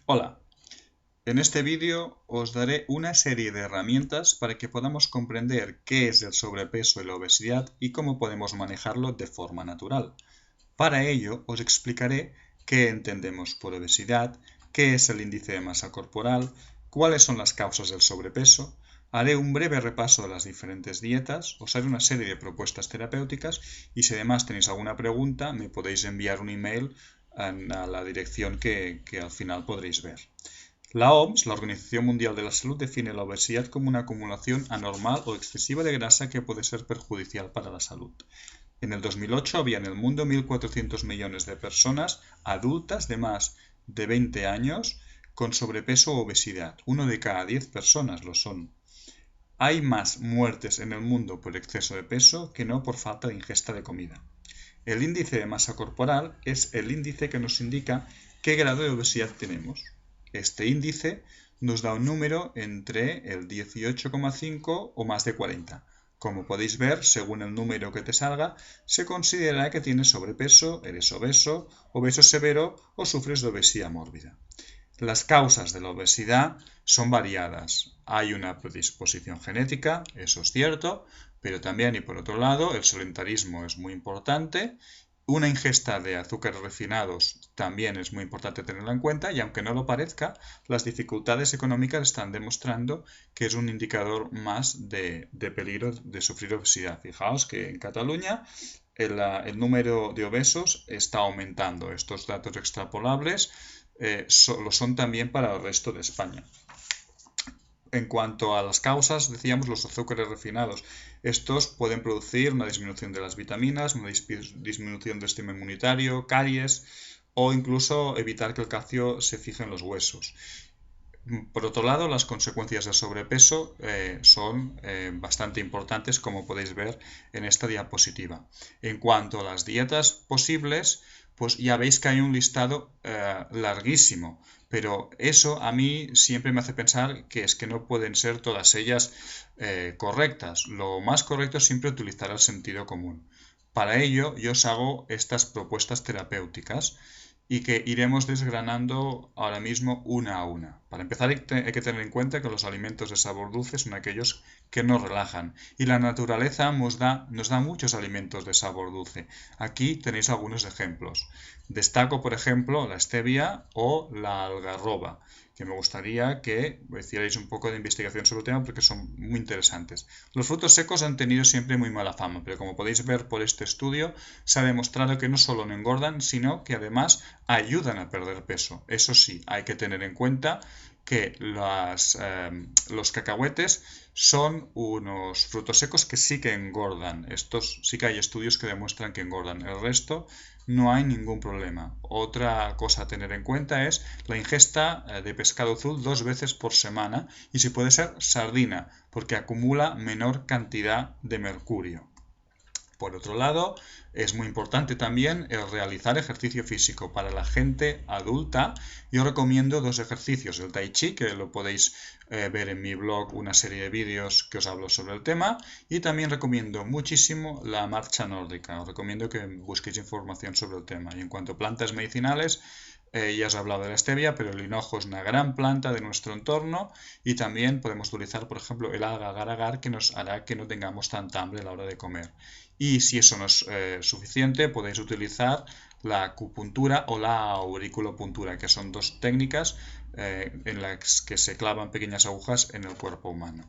Hola, en este vídeo os daré una serie de herramientas para que podamos comprender qué es el sobrepeso y la obesidad y cómo podemos manejarlo de forma natural. Para ello os explicaré qué entendemos por obesidad, qué es el índice de masa corporal, cuáles son las causas del sobrepeso, haré un breve repaso de las diferentes dietas, os haré una serie de propuestas terapéuticas y si además tenéis alguna pregunta me podéis enviar un email a la dirección que al final podréis ver. La OMS, la Organización Mundial de la Salud, define la obesidad como una acumulación anormal o excesiva de grasa que puede ser perjudicial para la salud. En el 2008 había en el mundo 1.400 millones de personas adultas de más de 20 años con sobrepeso o obesidad. 1 de cada 10 personas lo son. Hay más muertes en el mundo por exceso de peso que no por falta de ingesta de comida. El índice de masa corporal es el índice que nos indica qué grado de obesidad tenemos. Este índice nos da un número entre el 18,5 o más de 40. Como podéis ver, según el número que te salga, se considera que tienes sobrepeso, eres obeso, obeso severo o sufres de obesidad mórbida. Las causas de la obesidad son variadas. Hay una predisposición genética, eso es cierto, pero también y por otro lado el sedentarismo es muy importante. Una ingesta de azúcares refinados también es muy importante tenerla en cuenta y aunque no lo parezca, las dificultades económicas están demostrando que es un indicador más de peligro de sufrir obesidad. Fijaos que en Cataluña el número de obesos está aumentando. Estos datos extrapolables lo son también para el resto de España. En cuanto a las causas, decíamos los azúcares refinados. Estos pueden producir una disminución de las vitaminas, una disminución del sistema inmunitario, caries o incluso evitar que el calcio se fije en los huesos. Por otro lado, las consecuencias del sobrepeso son bastante importantes, como podéis ver en esta diapositiva. En cuanto a las dietas posibles, pues ya veis que hay un listado larguísimo, pero eso a mí siempre me hace pensar que es que no pueden ser todas ellas correctas. Lo más correcto es siempre utilizar el sentido común. Para ello, yo os hago estas propuestas terapéuticas y que iremos desgranando ahora mismo una a una. Para empezar hay que tener en cuenta que los alimentos de sabor dulce son aquellos que nos relajan y la naturaleza nos da muchos alimentos de sabor dulce. Aquí tenéis algunos ejemplos. Destaco, por ejemplo, la stevia o la algarroba, que me gustaría que hicierais un poco de investigación sobre el tema porque son muy interesantes. Los frutos secos han tenido siempre muy mala fama, pero como podéis ver por este estudio, se ha demostrado que no solo no engordan, sino que además ayudan a perder peso. Eso sí, hay que tener en cuenta que los cacahuetes son unos frutos secos que sí que engordan. Estos sí que hay estudios que demuestran que engordan. El resto no hay ningún problema. Otra cosa a tener en cuenta es la ingesta de pescado azul 2 veces por semana y si puede ser sardina, porque acumula menor cantidad de mercurio. Por otro lado, es muy importante también el realizar ejercicio físico. Para la gente adulta, yo recomiendo dos ejercicios. El Tai Chi, que lo podéis ver en mi blog, una serie de vídeos que os hablo sobre el tema. Y también recomiendo muchísimo la marcha nórdica. Os recomiendo que busquéis información sobre el tema. Y en cuanto a plantas medicinales, ya os he hablado de la stevia, pero el hinojo es una gran planta de nuestro entorno y también podemos utilizar, por ejemplo, el alga agar-agar que nos hará que no tengamos tanta hambre a la hora de comer. Y si eso no es suficiente, podéis utilizar la acupuntura o la auriculopuntura, que son dos técnicas en las que se clavan pequeñas agujas en el cuerpo humano.